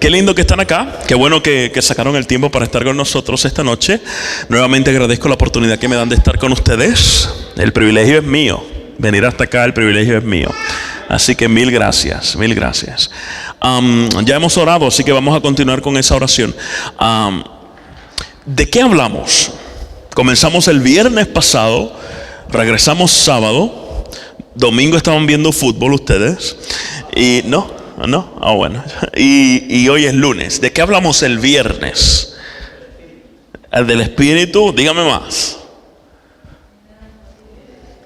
Qué lindo que están acá. Qué bueno que sacaron el tiempo para estar con nosotros esta noche. Nuevamente agradezco la oportunidad que me dan de estar con ustedes. El privilegio es mío. Venir hasta acá, el privilegio es mío. Así que mil gracias, mil gracias. Ya hemos orado, así que vamos a continuar con esa oración. ¿De qué hablamos? Comenzamos el viernes pasado, regresamos sábado, domingo estaban viendo fútbol ustedes, y bueno, y hoy es lunes. ¿De qué hablamos el viernes? El del Espíritu, dígame más.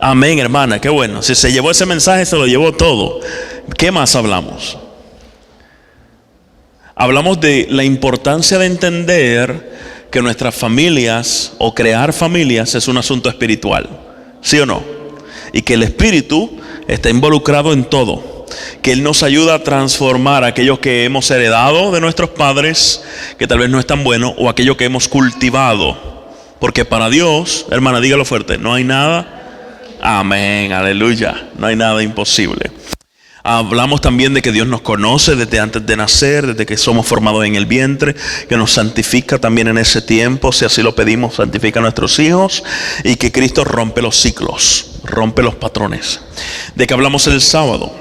Amén, hermana, qué bueno. Si se llevó ese mensaje, se lo llevó todo. ¿Qué más hablamos? Hablamos de la importancia de entender que nuestras familias o crear familias es un asunto espiritual, ¿sí o no? Y que el Espíritu está involucrado en todo, que Él nos ayuda a transformar aquello que hemos heredado de nuestros padres, que tal vez no es tan bueno, o aquello que hemos cultivado, porque para Dios, hermana, dígalo fuerte, no hay nada, amén, aleluya, no hay nada imposible. Hablamos también de que Dios nos conoce desde antes de nacer, desde que somos formados en el vientre, que nos santifica también en ese tiempo, si así lo pedimos, santifica a nuestros hijos, y que Cristo rompe los ciclos, rompe los patrones. ¿De qué hablamos el sábado?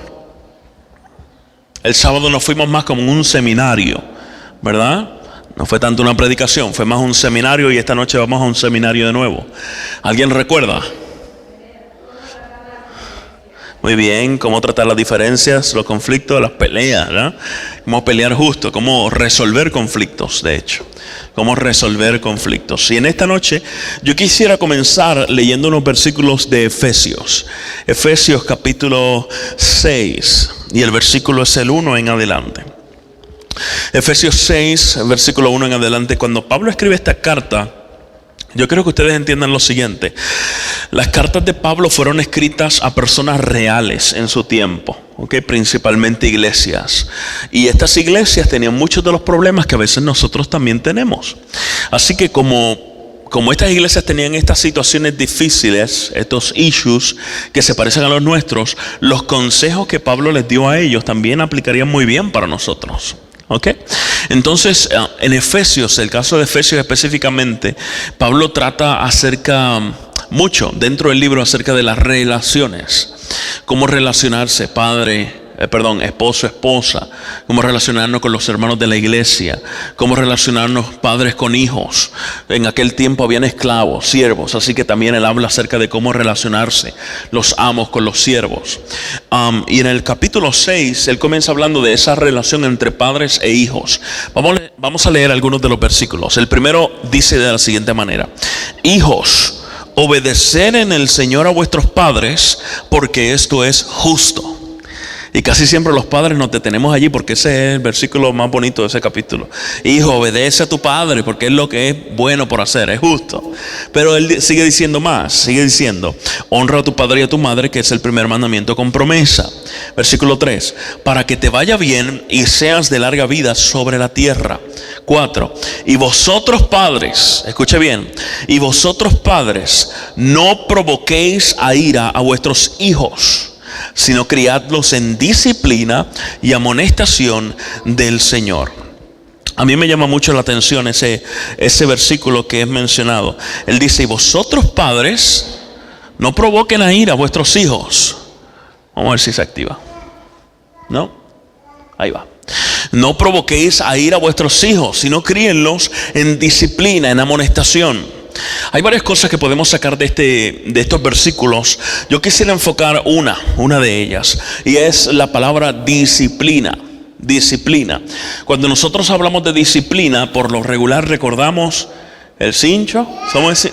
El sábado nos fuimos más como un seminario, ¿verdad? No fue tanto una predicación, fue más un seminario, y esta noche vamos a un seminario de nuevo. ¿Alguien recuerda? Muy bien, cómo tratar las diferencias, los conflictos, las peleas, ¿verdad? Cómo pelear justo, cómo resolver conflictos, de hecho. Cómo resolver conflictos. Y en esta noche yo quisiera comenzar leyendo unos versículos de Efesios. Efesios capítulo 6, y el versículo es el 1 en adelante. Efesios 6, versículo 1 en adelante. Cuando Pablo escribe esta carta, yo creo que ustedes entiendan lo siguiente. Las cartas de Pablo fueron escritas a personas reales en su tiempo, principalmente iglesias. Y estas iglesias tenían muchos de los problemas que a veces nosotros también tenemos. Así que como estas iglesias tenían estas situaciones difíciles, estos issues que se parecen a los nuestros, los consejos que Pablo les dio a ellos también aplicarían muy bien para nosotros. Entonces en Efesios, el caso de Efesios específicamente, Pablo trata mucho dentro del libro acerca de las relaciones, cómo relacionarse esposo, esposa, cómo relacionarnos con los hermanos de la iglesia, cómo relacionarnos padres con hijos. En aquel tiempo habían esclavos, siervos, así que también él habla acerca de cómo relacionarse los amos con los siervos. Y en el capítulo 6 él comienza hablando de esa relación entre padres e hijos. Vamos a leer algunos de los versículos. El primero dice de la siguiente manera: hijos, obedeced en el Señor a vuestros padres, porque esto es justo. Y casi siempre los padres nos detenemos allí, porque ese es el versículo más bonito de ese capítulo. Hijo, obedece a tu padre, porque es lo que es bueno por hacer, es justo. Pero él sigue diciendo más, sigue diciendo: honra a tu padre y a tu madre, que es el primer mandamiento con promesa. Versículo 3: para que te vaya bien y seas de larga vida sobre la tierra. 4: y vosotros padres, escuche bien, y vosotros padres, no provoquéis a ira a vuestros hijos, sino criadlos en disciplina y amonestación del Señor. A mí me llama mucho la atención ese versículo que es mencionado. Él dice: y vosotros padres, no provoquen a ira a vuestros hijos. Vamos a ver si se activa. ¿No? Ahí va. No provoquéis a ira a vuestros hijos, sino críenlos en disciplina, en amonestación. Hay varias cosas que podemos sacar de estos versículos. Yo quisiera enfocar una de ellas, y es la palabra disciplina. Disciplina. Cuando nosotros hablamos de disciplina, por lo regular recordamos el cincho.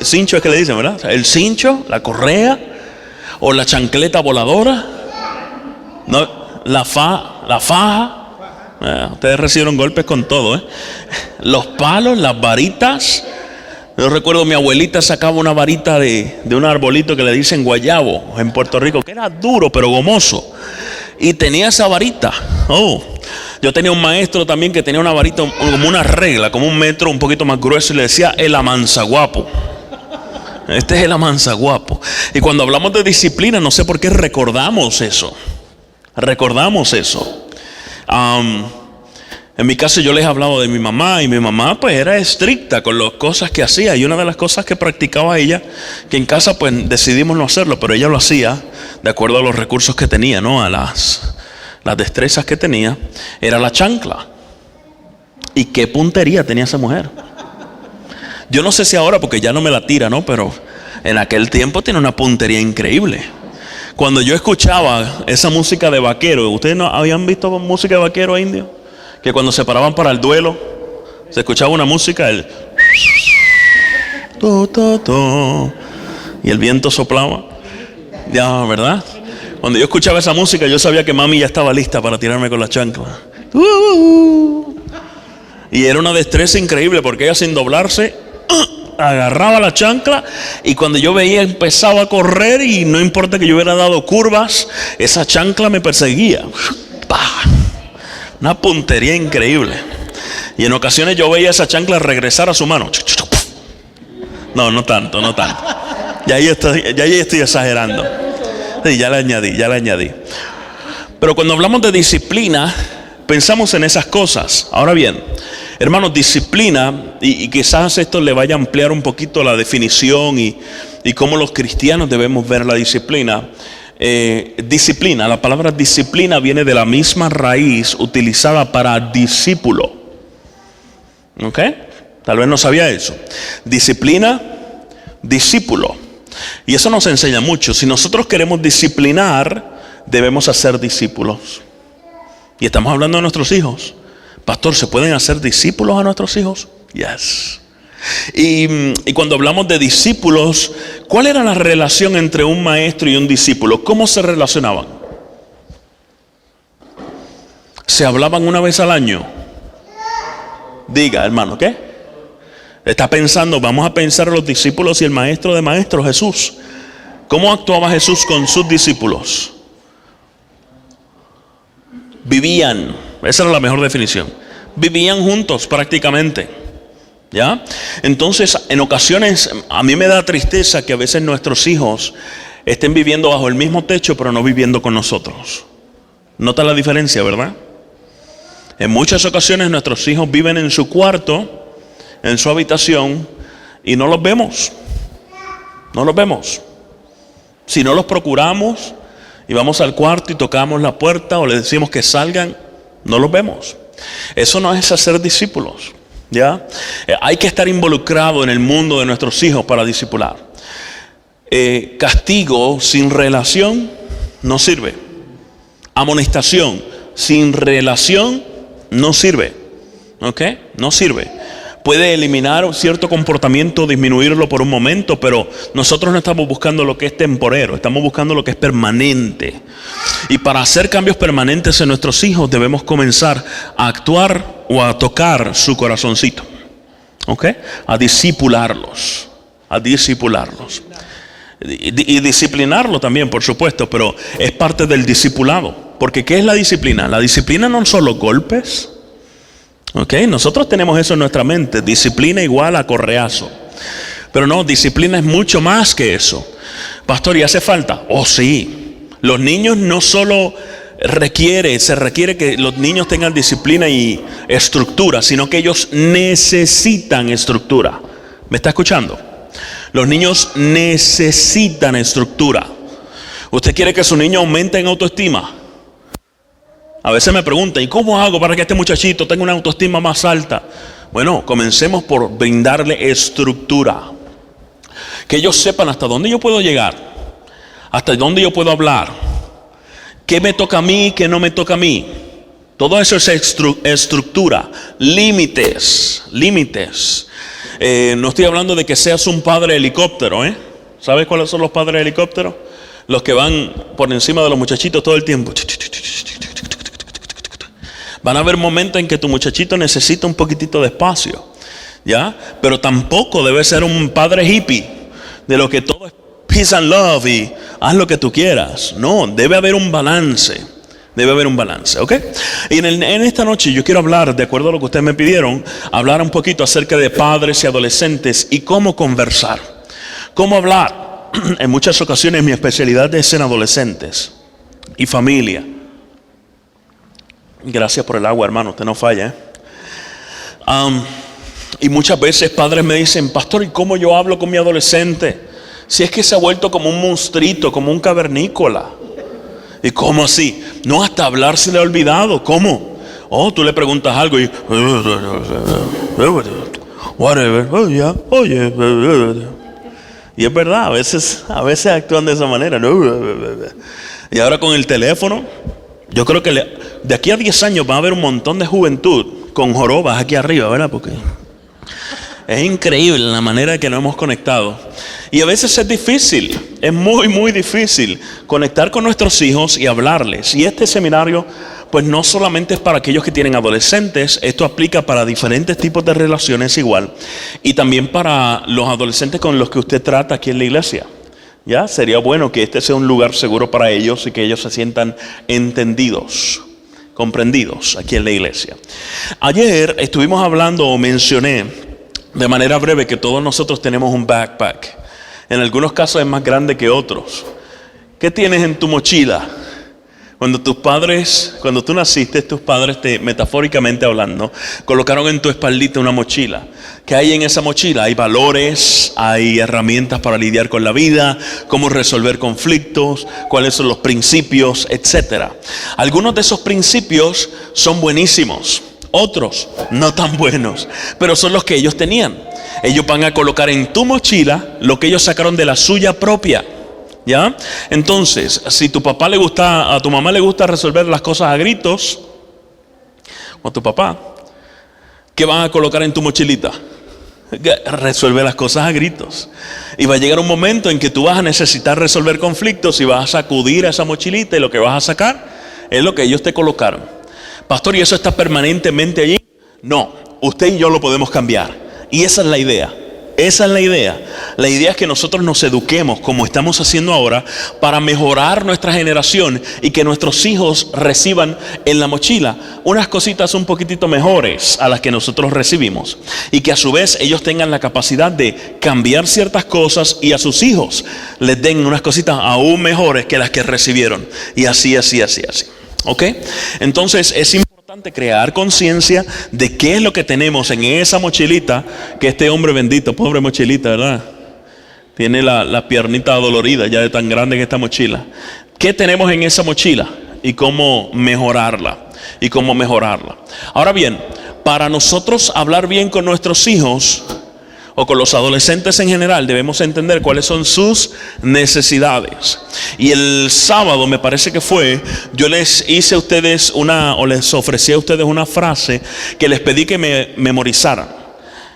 Cincho es que le dicen, ¿verdad? El cincho, la correa, o la chancleta voladora, no, la faja. Ustedes recibieron golpes con todo, los palos, las varitas. Yo recuerdo mi abuelita sacaba una varita de un arbolito que le dicen guayabo en Puerto Rico, que era duro pero gomoso, y tenía esa varita. Yo tenía un maestro también que tenía una varita como una regla, como 1 metro, un poquito más grueso, y le decía el amanzaguapo. Este es el amanzaguapo. Y cuando hablamos de disciplina, no sé por qué recordamos eso. En mi caso yo les he hablado de mi mamá, y mi mamá pues era estricta con las cosas que hacía, y una de las cosas que practicaba ella, que en casa pues decidimos no hacerlo, pero ella lo hacía de acuerdo a los recursos que tenía, ¿no? A las destrezas que tenía, era la chancla. Y qué puntería tenía esa mujer. Yo no sé si ahora, porque ya no me la tira, ¿no? Pero en aquel tiempo tiene una puntería increíble. Cuando yo escuchaba esa música de vaquero, ¿ustedes no habían visto música de vaquero indio? Que cuando se paraban para el duelo, se escuchaba una música, el y el viento soplaba. Ya, ¿verdad? Cuando yo escuchaba esa música, yo sabía que mami ya estaba lista para tirarme con la chancla. Y era una destreza increíble, porque ella, sin doblarse, agarraba la chancla, y cuando yo veía, empezaba a correr, y no importa que yo hubiera dado curvas, esa chancla me perseguía. Una puntería increíble. Y en ocasiones yo veía esa chancla regresar a su mano. No tanto. Ya ahí estoy exagerando. Sí, ya le añadí. Pero cuando hablamos de disciplina, pensamos en esas cosas. Ahora bien, hermanos, disciplina, y quizás esto le vaya a ampliar un poquito la definición y cómo los cristianos debemos ver la disciplina. Disciplina, la palabra disciplina viene de la misma raíz utilizada para discípulo. ¿Ok? Tal vez no sabía eso. Disciplina, discípulo. Y eso nos enseña mucho. Si nosotros queremos disciplinar, debemos hacer discípulos. Y estamos hablando de nuestros hijos. Pastor, ¿se pueden hacer discípulos a nuestros hijos? Yes. Y cuando hablamos de discípulos, ¿cuál era la relación entre un maestro y un discípulo? ¿Cómo se relacionaban? ¿Se hablaban una vez al año? Diga, hermano, ¿qué? Está pensando, vamos a pensar en los discípulos y el maestro de maestros, Jesús. ¿Cómo actuaba Jesús con sus discípulos? Vivían, esa era la mejor definición. Vivían juntos prácticamente. ¿Ya? Entonces, en ocasiones a mí me da tristeza que a veces nuestros hijos estén viviendo bajo el mismo techo, pero no viviendo con nosotros. ¿Nota la diferencia, verdad? En muchas ocasiones nuestros hijos viven en su cuarto, en su habitación, y no los vemos. No los vemos. Si no los procuramos y vamos al cuarto y tocamos la puerta o les decimos que salgan, no los vemos. Eso no es hacer discípulos. ¿Ya? Hay que estar involucrado en el mundo de nuestros hijos para discipular. Castigo sin relación no sirve. Amonestación sin relación no sirve. ¿Ok? No sirve. Puede eliminar cierto comportamiento, disminuirlo por un momento, pero nosotros no estamos buscando lo que es temporero, estamos buscando lo que es permanente. Y para hacer cambios permanentes en nuestros hijos debemos comenzar a actuar o a tocar su corazoncito. ¿Ok? A discipularlos. Y disciplinarlo también, por supuesto, pero es parte del discipulado. Porque ¿qué es la disciplina? La disciplina no son solo golpes. ¿Ok? Nosotros tenemos eso en nuestra mente. Disciplina igual a correazo. Pero no, disciplina es mucho más que eso. Pastor, ¿y hace falta? Oh, sí. Los niños no solo se requiere que los niños tengan disciplina y estructura, sino que ellos necesitan estructura. ¿Me está escuchando? Los niños necesitan estructura. ¿Usted quiere que su niño aumente en autoestima? A veces me preguntan, ¿y cómo hago para que este muchachito tenga una autoestima más alta? Bueno, comencemos por brindarle estructura. Que ellos sepan hasta dónde yo puedo llegar, hasta dónde yo puedo hablar, qué me toca a mí, qué no me toca a mí. Todo eso es estructura. Límites. No estoy hablando de que seas un padre helicóptero, ¿eh? ¿Sabes cuáles son los padres helicópteros? Los que van por encima de los muchachitos todo el tiempo. Van a haber momentos en que tu muchachito necesita un poquitito de espacio, ¿ya? Pero tampoco debe ser un padre hippie, de lo que todo es peace and love y haz lo que tú quieras. No, debe haber un balance. ¿Ok? Y en esta noche yo quiero hablar, de acuerdo a lo que ustedes me pidieron, hablar un poquito acerca de padres y adolescentes y cómo conversar. Cómo hablar. En muchas ocasiones mi especialidad es en adolescentes y familia. Gracias por el agua, hermano, usted no falla, ¿eh? Y muchas veces padres me dicen: pastor, ¿y cómo yo hablo con mi adolescente? Si es que se ha vuelto como un monstruito, como un cavernícola. ¿Y cómo así? No, hasta hablar se le ha olvidado. ¿Cómo? Oh, tú le preguntas algo y whatever, oh yeah, oye. Y es verdad, a veces actúan de esa manera. Y ahora con el teléfono, yo creo que de aquí a 10 años va a haber un montón de juventud con jorobas aquí arriba, ¿verdad? Porque es increíble la manera en que nos hemos conectado. Y a veces es difícil, es muy, muy difícil conectar con nuestros hijos y hablarles. Y este seminario, pues no solamente es para aquellos que tienen adolescentes, esto aplica para diferentes tipos de relaciones igual. Y también para los adolescentes con los que usted trata aquí en la iglesia. ¿Ya? Sería bueno que este sea un lugar seguro para ellos y que ellos se sientan entendidos, comprendidos aquí en la iglesia. Ayer estuvimos hablando o mencioné de manera breve que todos nosotros tenemos un backpack. En algunos casos es más grande que otros. ¿Qué tienes en tu mochila? Cuando tú naciste, tus padres metafóricamente hablando, colocaron en tu espaldita una mochila. ¿Qué hay en esa mochila? Hay valores, hay herramientas para lidiar con la vida, cómo resolver conflictos, cuáles son los principios, etcétera. Algunos de esos principios son buenísimos. Otros no tan buenos, pero son los que ellos tenían. Ellos van a colocar en tu mochila lo que ellos sacaron de la suya propia. ¿Ya? Entonces, si a tu mamá le gusta resolver las cosas a gritos, o a tu papá, ¿qué van a colocar en tu mochilita? Resuelve las cosas a gritos. Y va a llegar un momento en que tú vas a necesitar resolver conflictos y vas a sacudir a esa mochilita y lo que vas a sacar es lo que ellos te colocaron. Pastor, ¿y eso está permanentemente allí? No, usted y yo lo podemos cambiar. Y esa es la idea. Esa es la idea. La idea es que nosotros nos eduquemos como estamos haciendo ahora para mejorar nuestra generación y que nuestros hijos reciban en la mochila unas cositas un poquitito mejores a las que nosotros recibimos. Y que a su vez ellos tengan la capacidad de cambiar ciertas cosas y a sus hijos les den unas cositas aún mejores que las que recibieron. Y así. ¿Ok? Entonces es importante crear conciencia de qué es lo que tenemos en esa mochilita, que este hombre bendito, pobre mochilita, ¿verdad? Tiene la piernita dolorida ya de tan grande que esta mochila. ¿Qué tenemos en esa mochila? Y cómo mejorarla. Ahora bien, para nosotros hablar bien con nuestros hijos o con los adolescentes en general, debemos entender cuáles son sus necesidades. Y el sábado, me parece que fue, yo les hice a ustedes les ofrecí a ustedes una frase que les pedí que me memorizaran.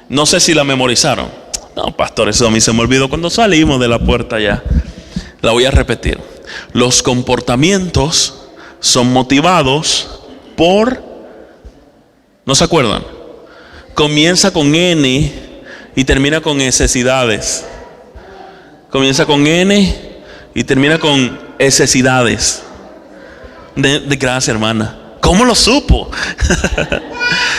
No sé si la memorizaron. No, pastor, eso a mí se me olvidó cuando salimos de la puerta ya. La voy a repetir. Los comportamientos son motivados por... ¿No se acuerdan? Comienza con N y termina con necesidades. Comienza con N y termina con necesidades. Gracias, hermana. ¿Cómo lo supo?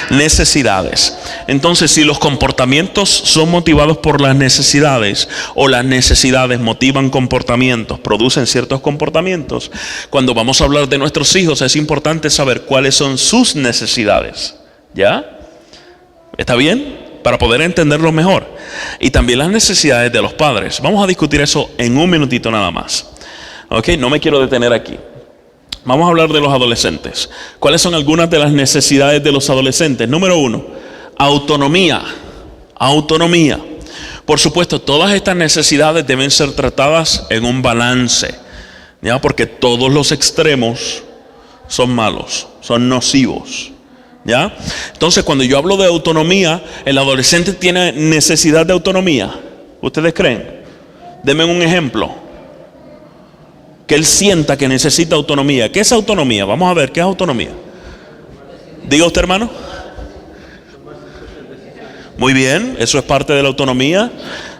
Necesidades. Entonces, si los comportamientos son motivados por las necesidades, o las necesidades motivan comportamientos, producen ciertos comportamientos, cuando vamos a hablar de nuestros hijos es importante saber cuáles son sus necesidades. ¿Ya? ¿Está bien? Para poder entenderlo mejor. Y también las necesidades de los padres. Vamos a discutir eso en un minutito nada más. ¿Ok? No me quiero detener aquí. Vamos a hablar de los adolescentes. ¿Cuáles son algunas de las necesidades de los adolescentes? Número 1, autonomía. Autonomía. Por supuesto, todas estas necesidades deben ser tratadas en un balance, ¿ya? Porque todos los extremos son malos, son nocivos, ¿ya? Entonces, cuando yo hablo de autonomía, ¿el adolescente tiene necesidad de autonomía? ¿Ustedes creen? Denme un ejemplo. Que él sienta que necesita autonomía. ¿Qué es autonomía? Vamos a ver, ¿qué es autonomía? Diga usted, hermano. Muy bien, eso es parte de la autonomía.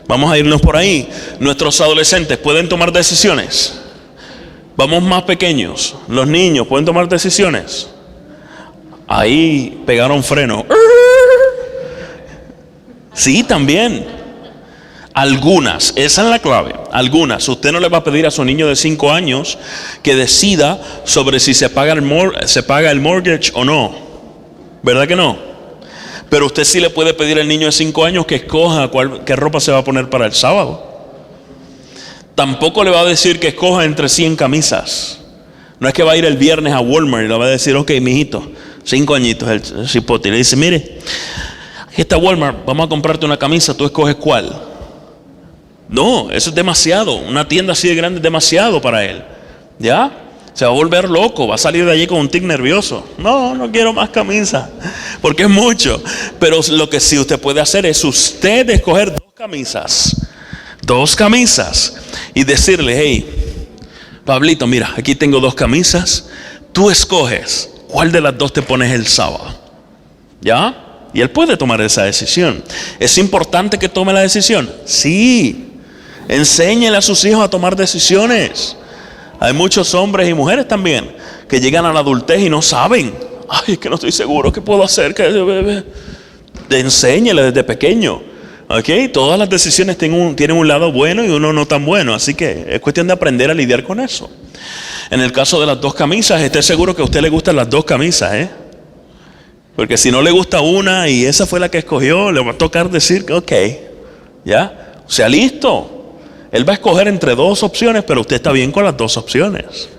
Vamos a irnos por ahí. Nuestros adolescentes pueden tomar decisiones. Vamos más pequeños. Los niños pueden tomar decisiones. Ahí pegaron freno. Sí, también. Algunas, esa es la clave. Algunas. Usted no le va a pedir a su niño de 5 años que decida sobre si se paga el mortgage o no. ¿Verdad que no? Pero usted sí le puede pedir al niño de 5 años que escoja qué ropa se va a poner para el sábado. Tampoco le va a decir que escoja entre 100 camisas. No es que va a ir el viernes a Walmart y le va a decir, ok, mijito, 5 añitos el cipote. Y le dice, mire, aquí está Walmart, vamos a comprarte una camisa, tú escoges cuál. No, eso es demasiado. Una tienda así de grande es demasiado para él. ¿Ya? Se va a volver loco, va a salir de allí con un tic nervioso. No quiero más camisa, porque es mucho. Pero lo que sí usted puede hacer es usted escoger 2 camisas. 2 camisas. Y decirle, hey, Pablito, mira, aquí tengo 2 camisas. Tú escoges cuál de las 2 te pones el sábado. ¿Ya? Y él puede tomar esa decisión. ¿Es importante que tome la decisión? Sí. Enséñele a sus hijos a tomar decisiones. Hay muchos hombres y mujeres también que llegan a la adultez y no saben. Ay, es que no estoy seguro, ¿qué puedo hacer? Enséñele desde pequeño. ¿Ok? Todas las decisiones tienen un lado bueno y uno no tan bueno. Así que es cuestión de aprender a lidiar con eso. En el caso de las 2 camisas, esté seguro que a usted le gustan las 2 camisas, porque si no le gusta una y esa fue la que escogió, le va a tocar decir que ok, ya, sea listo. Él va a escoger entre 2 opciones, pero usted está bien con las 2 opciones.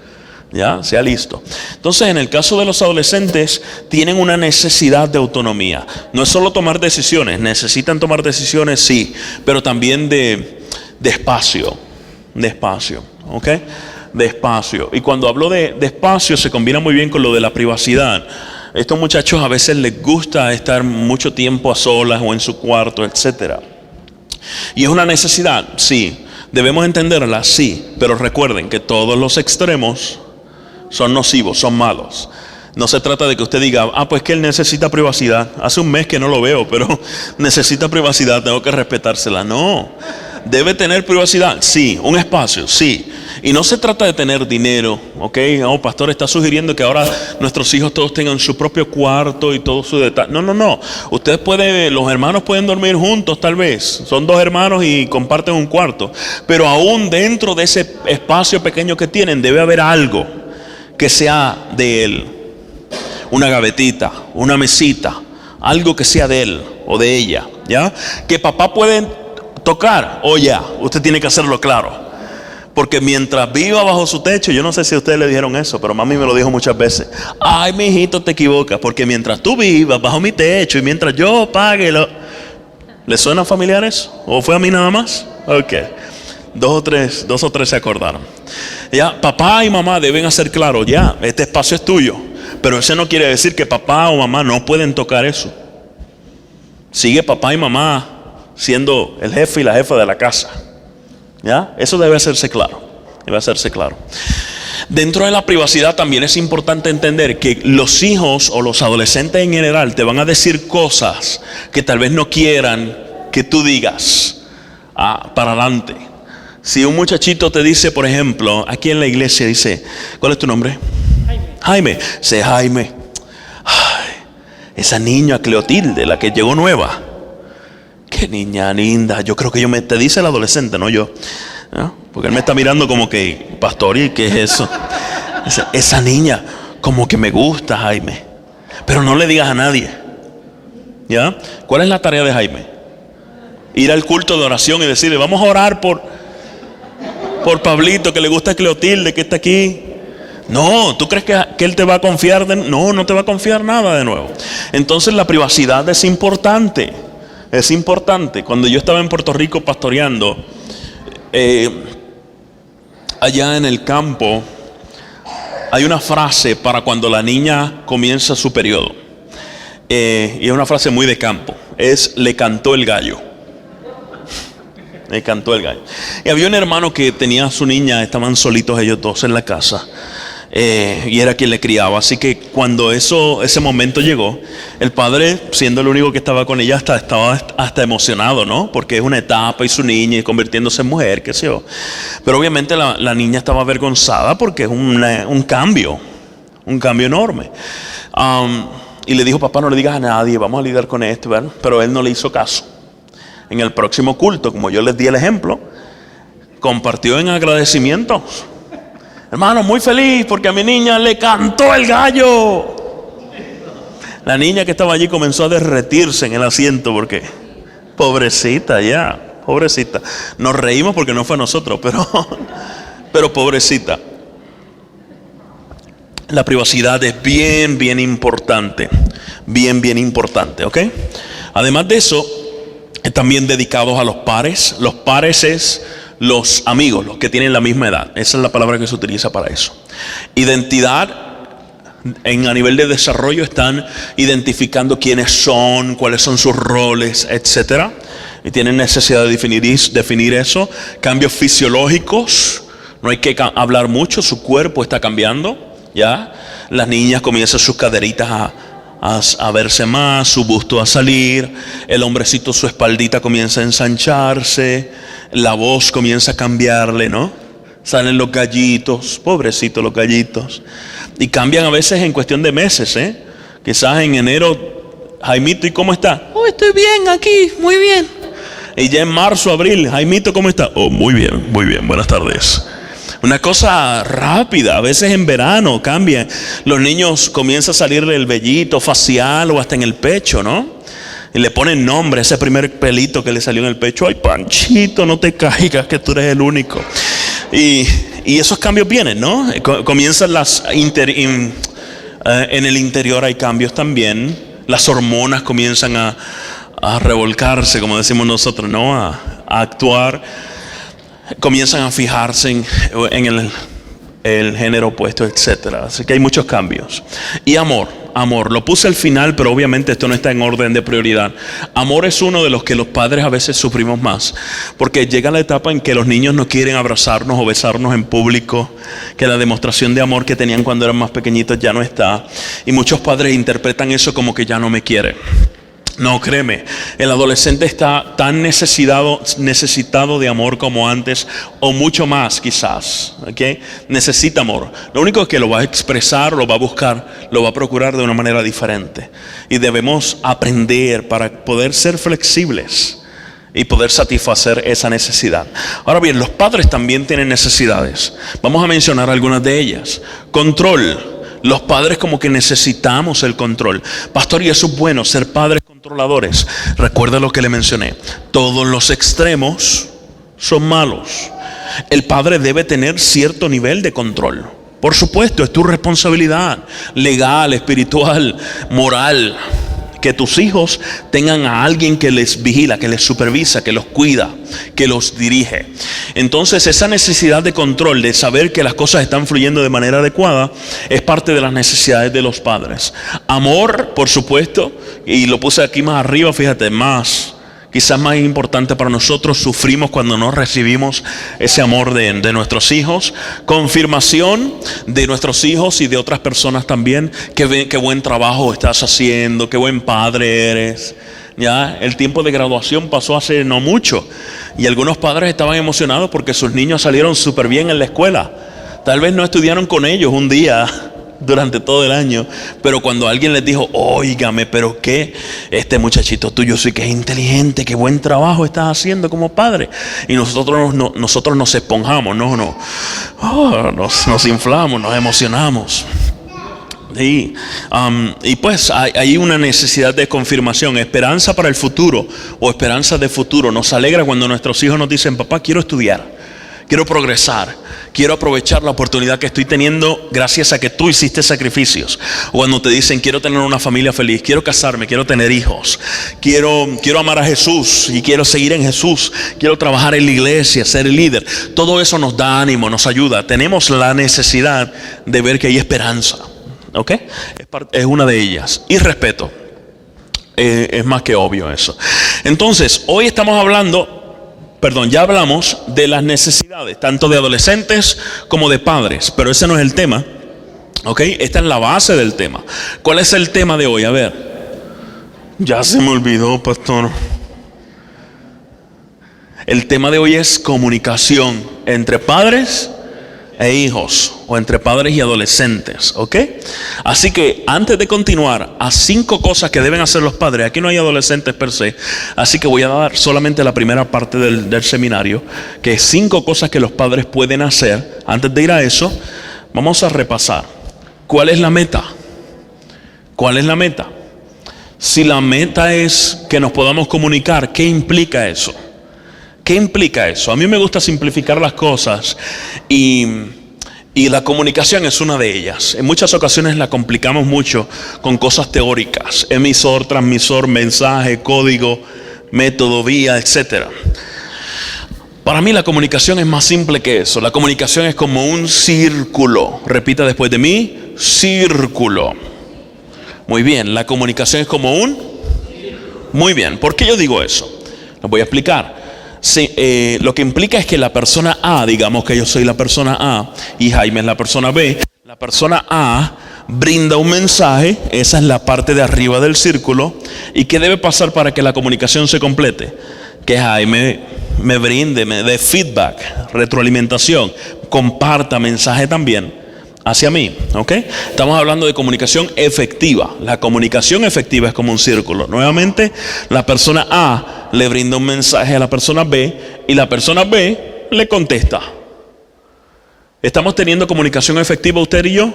Ya, sea listo. Entonces, en el caso de los adolescentes, tienen una necesidad de autonomía. No es solo tomar decisiones, necesitan tomar decisiones, sí, pero también de espacio. De espacio, ¿ok? De espacio. Y cuando hablo de espacio, se combina muy bien con lo de la privacidad. Estos muchachos a veces les gusta estar mucho tiempo a solas o en su cuarto, etcétera. Y es una necesidad, sí. Debemos entenderla, sí. Pero recuerden que todos los extremos son nocivos, son malos. No se trata de que usted diga, pues que él necesita privacidad. Hace un mes que no lo veo, pero necesita privacidad, tengo que respetársela. No. Debe tener privacidad, sí. Un espacio, sí. Y no se trata de tener dinero, ¿ok? Pastor está sugiriendo que ahora nuestros hijos todos tengan su propio cuarto y todo su detalle. No. Usted puede, los hermanos pueden dormir juntos tal vez. Son 2 hermanos y comparten un cuarto. Pero aún dentro de ese espacio pequeño que tienen, debe haber algo que sea de él. Una gavetita, una mesita, algo que sea de él o de ella, ¿ya? Que papá puede tocar, ya, usted tiene que hacerlo claro. Porque mientras viva bajo su techo, yo no sé si a ustedes le dijeron eso, pero mami me lo dijo muchas veces. Ay, mi hijito, te equivocas, porque mientras tú vivas bajo mi techo y mientras yo pague ¿Le suena familiar eso? ¿O fue a mí nada más? Ok. 2 o 3 se acordaron. Ya, papá y mamá deben hacer claro, ya, este espacio es tuyo. Pero eso no quiere decir que papá o mamá no pueden tocar eso. Sigue papá y mamá siendo el jefe y la jefa de la casa. ¿Ya? Eso debe hacerse claro. Debe hacerse claro. Dentro de la privacidad también es importante entender que los hijos o los adolescentes en general te van a decir cosas que tal vez no quieran que tú digas para adelante. Si un muchachito te dice, por ejemplo, aquí en la iglesia dice, ¿cuál es tu nombre? Jaime. Sé Jaime. Ay, esa niña Cleotilde, la que llegó nueva. Qué niña linda. Yo creo que te dice el adolescente, no yo, ¿no? Porque él me está mirando como que, pastor, ¿y qué es eso? Esa niña como que me gusta, Jaime. Pero no le digas a nadie. ¿Ya? ¿Cuál es la tarea de Jaime? Ir al culto de oración y decirle, vamos a orar por Pablito, que le gusta Cleotilde, que está aquí. No, ¿tú crees que él te va a confiar? No te va a confiar nada de nuevo. Entonces la privacidad es importante. Es importante. Cuando yo estaba en Puerto Rico pastoreando, allá en el campo, hay una frase para cuando la niña comienza su periodo. Y es una frase muy de campo. Le cantó el gallo. Le cantó el gallo. Y había un hermano que tenía a su niña, estaban solitos ellos 2 en la casa. Y era quien le criaba. Así que cuando ese momento llegó, el padre, siendo el único que estaba con ella, estaba hasta emocionado, ¿no? Porque es una etapa y su niña y convirtiéndose en mujer, qué sé yo. Pero obviamente la niña estaba avergonzada porque es un cambio enorme. Y le dijo, papá, no le digas a nadie, vamos a lidiar con esto, ¿verdad? Pero él no le hizo caso. En el próximo culto, como yo les di el ejemplo, compartió en agradecimiento. Hermano, muy feliz porque a mi niña le cantó el gallo. La niña que estaba allí comenzó a derretirse en el asiento porque, pobrecita ya, pobrecita. Nos reímos porque no fue a nosotros, pero pobrecita. La privacidad es bien importante, bien importante, ¿ok? Además de eso, también dedicados a los pares. Los pares es los amigos, los que tienen la misma edad. Esa es la palabra que se utiliza para eso. Identidad, a nivel de desarrollo están identificando quiénes son, cuáles son sus roles, etcétera. Y tienen necesidad de definir eso. Cambios fisiológicos, no hay que hablar mucho, su cuerpo está cambiando. ¿Ya? Las niñas comienzan sus caderitas a verse más, su busto a salir, el hombrecito, su espaldita comienza a ensancharse, la voz comienza a cambiarle, ¿no? Salen los gallitos, pobrecitos los gallitos, y cambian a veces en cuestión de meses, ¿eh? Quizás en enero, Jaimito, ¿y cómo está? Oh, estoy bien aquí, muy bien. Y ya en marzo, abril, Jaimito, ¿cómo está? Oh, muy bien, buenas tardes. Una cosa rápida, a veces en verano cambia. Los niños comienzan a salirle el vellito facial o hasta en el pecho, ¿no? Y le ponen nombre a ese primer pelito que le salió en el pecho. Ay, Panchito, no te caigas, que tú eres el único. Y esos cambios vienen, ¿no? Comienzan en el interior hay cambios también. Las hormonas comienzan a revolcarse, como decimos nosotros, ¿no? A actuar. Comienzan a fijarse en el género opuesto, etcétera. Así que hay muchos cambios. Y amor, lo puse al final, pero obviamente esto no está en orden de prioridad. Amor es uno de los que los padres a veces sufrimos más, porque llega la etapa en que los niños no quieren abrazarnos o besarnos en público, que la demostración de amor que tenían cuando eran más pequeñitos ya no está, y muchos padres interpretan eso como que ya no me quiere. No, créeme, el adolescente está tan necesitado de amor como antes, o mucho más quizás, ¿ok? Necesita amor. Lo único es que lo va a expresar, lo va a buscar, lo va a procurar de una manera diferente. Y debemos aprender para poder ser flexibles y poder satisfacer esa necesidad. Ahora bien, los padres también tienen necesidades. Vamos a mencionar algunas de ellas. Control. Los padres como que necesitamos el control. Pastor, y eso es bueno, ser padres controladores. Recuerda lo que le mencioné. Todos los extremos son malos. El padre debe tener cierto nivel de control. Por supuesto, es tu responsabilidad legal, espiritual, moral. Que tus hijos tengan a alguien que les vigila, que les supervisa, que los cuida, que los dirige. Entonces esa necesidad de control, de saber que las cosas están fluyendo de manera adecuada, es parte de las necesidades de los padres. Amor, por supuesto, y lo puse aquí más arriba, fíjate, quizás más importante para nosotros, sufrimos cuando no recibimos ese amor de nuestros hijos. Confirmación de nuestros hijos y de otras personas también, qué buen trabajo estás haciendo, qué buen padre eres. Ya el tiempo de graduación pasó hace no mucho y algunos padres estaban emocionados porque sus niños salieron súper bien en la escuela. Tal vez no estudiaron con ellos un día durante todo el año, pero cuando alguien les dijo, óigame, pero qué, este muchachito tuyo sí que es inteligente, qué buen trabajo estás haciendo como padre, y nosotros nos esponjamos, nos inflamos, nos emocionamos. Y pues hay una necesidad de confirmación, esperanza para el futuro o esperanza de futuro. Nos alegra cuando nuestros hijos nos dicen, papá, quiero estudiar, quiero progresar, quiero aprovechar la oportunidad que estoy teniendo gracias a que tú hiciste sacrificios. O cuando te dicen, quiero tener una familia feliz, quiero casarme, quiero tener hijos, quiero amar a Jesús y quiero seguir en Jesús, quiero trabajar en la iglesia, ser el líder. Todo eso nos da ánimo, nos ayuda. Tenemos la necesidad de ver que hay esperanza, ¿ok? Es una de ellas. Y respeto. Es más que obvio eso. Entonces, hoy estamos ya hablamos de las necesidades, tanto de adolescentes como de padres, pero ese no es el tema, ¿ok? Esta es la base del tema. ¿Cuál es el tema de hoy? A ver, ya se me olvidó, pastor. El tema de hoy es comunicación entre padres e hijos, o entre padres y adolescentes, ¿ok? Así que antes de continuar a 5 cosas que deben hacer los padres, aquí no hay adolescentes per se, así que voy a dar solamente la primera parte del seminario, que es 5 cosas que los padres pueden hacer. Antes de ir a eso, vamos a repasar. ¿Cuál es la meta? ¿Cuál es la meta? Si la meta es que nos podamos comunicar, ¿qué implica eso? ¿Qué implica eso? A mí me gusta simplificar las cosas y la comunicación es una de ellas. En muchas ocasiones la complicamos mucho con cosas teóricas: emisor, transmisor, mensaje, código, método, vía, etc. Para mí la comunicación es más simple que eso. La comunicación es como un círculo. Repita después de mí: círculo. Muy bien, la comunicación es como un... Muy bien, ¿por qué yo digo eso? Lo voy a explicar. Sí, lo que implica es que la persona A, digamos que yo soy la persona A y Jaime es la persona B. La persona A brinda un mensaje, esa es la parte de arriba del círculo. ¿Y qué debe pasar para que la comunicación se complete? Que Jaime me brinde, me dé feedback, retroalimentación, comparta mensaje también hacia mí, ¿ok? Estamos hablando de comunicación efectiva. La comunicación efectiva es como un círculo. Nuevamente, la persona A le brinda un mensaje a la persona B y la persona B le contesta. ¿Estamos teniendo comunicación efectiva usted y yo?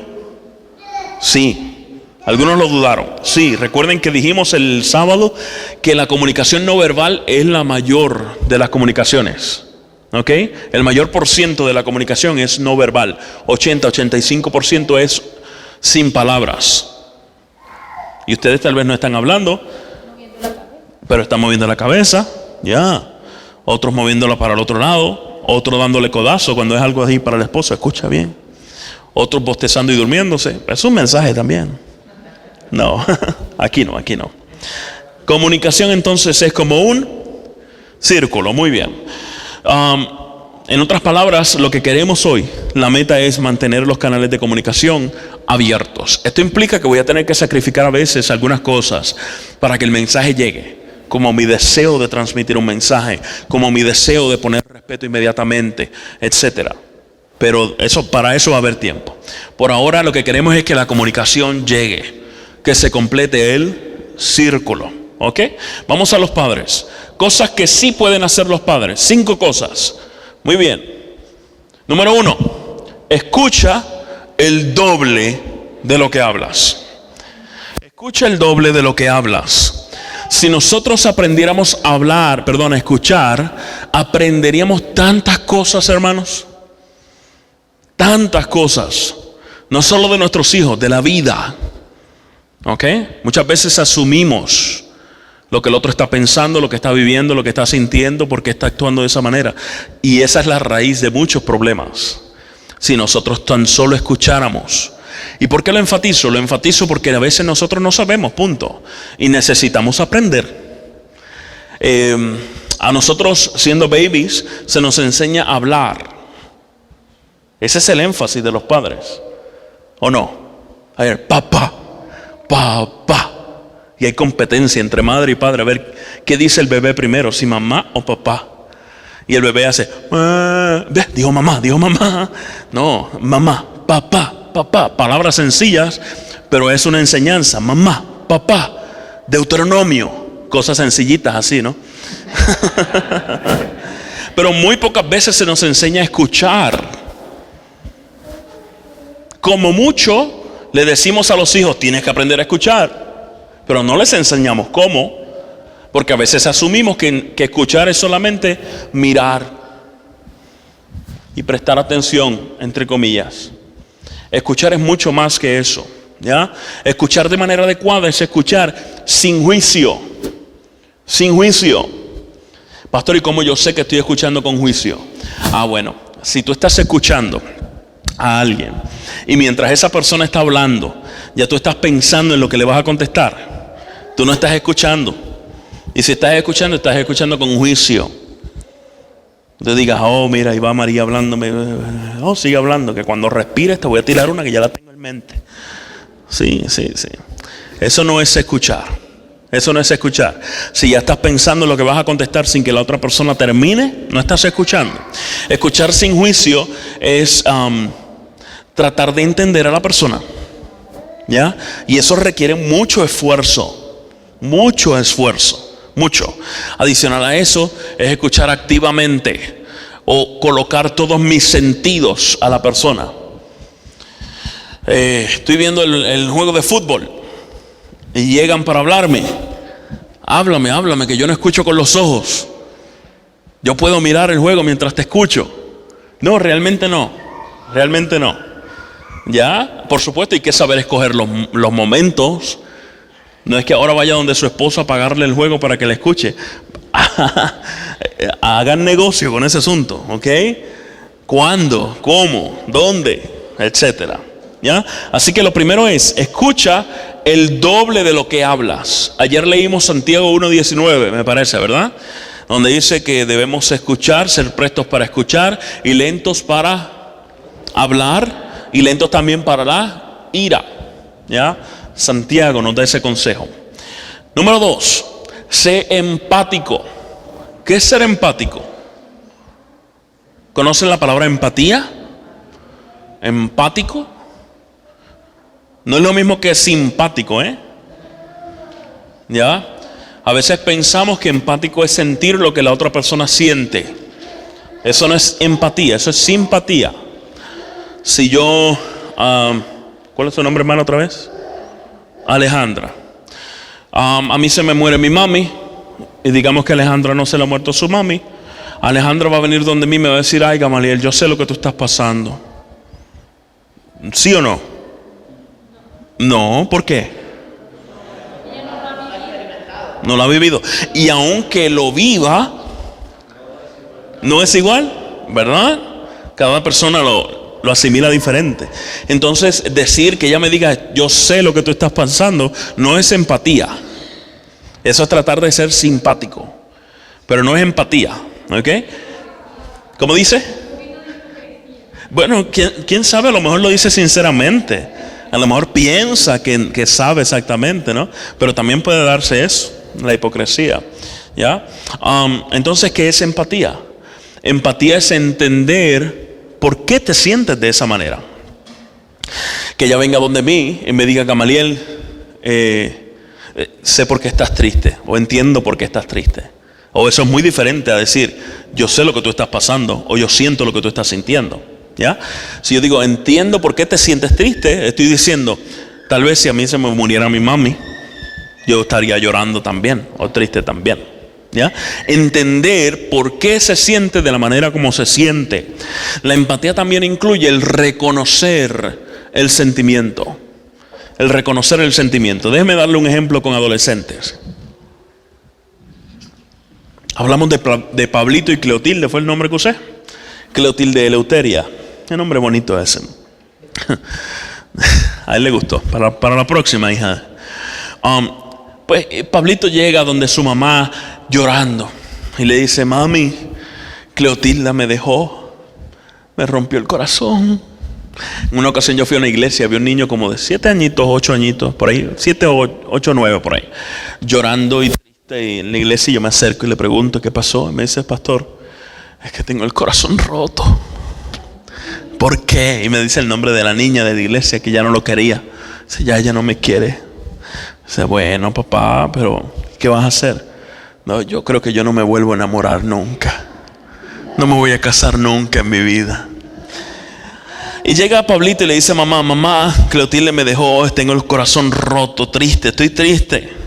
Sí. Algunos lo dudaron. Sí, recuerden que dijimos el sábado que la comunicación no verbal es la mayor de las comunicaciones. ¿Ok? El mayor por ciento de la comunicación es no verbal. 85% es sin palabras. Y ustedes tal vez no están hablando, pero están moviendo la cabeza. Ya. Otros moviéndola para el otro lado. Otros dándole codazo cuando es algo así para el esposo. Escucha bien. Otros bostezando y durmiéndose. Es un mensaje también. No, aquí no, aquí no. Comunicación entonces es como un círculo. Muy bien. En otras palabras, lo que queremos hoy, la meta es mantener los canales de comunicación abiertos. Esto implica que voy a tener que sacrificar a veces algunas cosas para que el mensaje llegue, como mi deseo de transmitir un mensaje, como mi deseo de poner respeto inmediatamente, etcétera. Pero para eso va a haber tiempo. Por ahora lo que queremos es que la comunicación llegue, que se complete el círculo. ¿Ok? Vamos a los padres. Cosas que sí pueden hacer los padres. 5 cosas. Muy bien. Número 1. Escucha el doble de lo que hablas. Escucha el doble de lo que hablas. Si nosotros aprendiéramos a escuchar, aprenderíamos tantas cosas, hermanos. Tantas cosas. No solo de nuestros hijos, de la vida. ¿Ok? Muchas veces asumimos lo que el otro está pensando, lo que está viviendo, lo que está sintiendo, porque está actuando de esa manera. Y esa es la raíz de muchos problemas. Si nosotros tan solo escucháramos. ¿Y por qué lo enfatizo? Lo enfatizo porque a veces nosotros no sabemos, punto. Y necesitamos aprender. A nosotros, siendo babies, se nos enseña a hablar. Ese es el énfasis de los padres. ¿O no? A ver, papá, papá. Y hay competencia entre madre y padre a ver qué dice el bebé primero, si mamá o papá. Y el bebé hace, dijo mamá. No, mamá, papá, papá. Palabras sencillas, pero es una enseñanza. Mamá, papá, Deuteronomio. Cosas sencillitas así, ¿no? Pero muy pocas veces se nos enseña a escuchar. Como mucho le decimos a los hijos, tienes que aprender a escuchar. Pero no les enseñamos cómo, porque a veces asumimos que escuchar es solamente mirar y prestar atención, entre comillas. Escuchar es mucho más que eso, ¿ya? Escuchar de manera adecuada es escuchar sin juicio. Sin juicio. Pastor, ¿y cómo yo sé que estoy escuchando con juicio? Bueno, si tú estás escuchando a alguien y mientras esa persona está hablando, ya tú estás pensando en lo que le vas a contestar, tú no estás escuchando. Y si estás escuchando con juicio. Tú digas, mira, ahí va María hablándome. Sigue hablando, que cuando respires te voy a tirar una que ya la tengo en mente. Sí. Eso no es escuchar. Eso no es escuchar. Si ya estás pensando en lo que vas a contestar sin que la otra persona termine, no estás escuchando. Escuchar sin juicio es tratar de entender a la persona, ¿ya? Y eso requiere mucho esfuerzo. Mucho esfuerzo. Mucho. Adicional a eso es escuchar activamente o colocar todos mis sentidos a la persona. Estoy viendo el juego de fútbol y llegan para hablarme. Háblame, que yo no escucho con los ojos. Yo puedo mirar el juego mientras te escucho. No, realmente no. Ya, por supuesto hay que saber escoger los momentos. No es que ahora vaya donde su esposo a pagarle el juego para que le escuche. Hagan negocio con ese asunto, ¿ok? ¿Cuándo? ¿Cómo? ¿Dónde? Etcétera. ¿Ya? Así que lo primero es, escucha el doble de lo que hablas. Ayer leímos Santiago 1:19, me parece, ¿verdad? Donde dice que debemos escuchar, ser prestos para escuchar y lentos para hablar y lentos también para la ira. ¿Ya? Santiago nos da ese consejo. Número 2, sé empático. ¿Qué es ser empático? ¿Conocen la palabra empatía? Empático no es lo mismo que simpático, ¿ya? A veces pensamos que empático es sentir lo que la otra persona siente. Eso no es empatía, eso es simpatía. Si yo, ¿cuál es su nombre, hermano, otra vez? Alejandra. A mí se me muere mi mami y digamos que Alejandra no se le ha muerto su mami. Alejandra va a venir donde mí y me va a decir: ay, Gamaliel, yo sé lo que tú estás pasando. ¿Sí o no? No, ¿por qué? No lo ha vivido. Y aunque lo viva, no es igual, ¿verdad? Cada persona lo asimila diferente. Entonces, decir que ella me diga: yo sé lo que tú estás pensando, no es empatía. Eso es tratar de ser simpático, pero no es empatía, ¿ok? ¿Cómo dice? Bueno, ¿quién sabe? A lo mejor lo dice sinceramente. A lo mejor piensa que sabe exactamente, ¿no? Pero también puede darse eso, la hipocresía, ¿ya? Entonces, ¿qué es empatía? Empatía es entender por qué te sientes de esa manera. Que ella venga donde mí y me diga: Gamaliel, sé por qué estás triste, o entiendo por qué estás triste. O eso es muy diferente a decir: yo sé lo que tú estás pasando, o yo siento lo que tú estás sintiendo. ¿Ya? Si yo digo: entiendo por qué te sientes triste, estoy diciendo: tal vez si a mí se me muriera mi mami, yo estaría llorando también, o triste también. ¿Ya? Entender por qué se siente de la manera como se siente. La empatía también incluye el reconocer el sentimiento. El reconocer el sentimiento. Déjeme darle un ejemplo con adolescentes. Hablamos de Pablito y Cleotilde, ¿fue el nombre que usé? Cleotilde Eleuteria. Qué nombre bonito ese. A él le gustó. Para la próxima, hija. Pues Pablito llega donde su mamá llorando y le dice: mami, Cleotilde me dejó, me rompió el corazón. En una ocasión yo fui a una iglesia, vi un niño como de 7 añitos, 8 añitos, por ahí, 7, 8, 9 por ahí, llorando y triste. Y en la iglesia yo me acerco y le pregunto: ¿qué pasó? Y me dice: pastor, es que tengo el corazón roto. ¿Por qué? Y me dice el nombre de la niña de la iglesia que ya no lo quería. Dice: ya ella no me quiere. Dice: bueno, papá, pero ¿qué vas a hacer? No, yo creo que yo no me vuelvo a enamorar nunca. No me voy a casar nunca en mi vida. Y llega Pablito y le dice: mamá, Cleotilde me dejó, tengo el corazón roto, triste, estoy triste.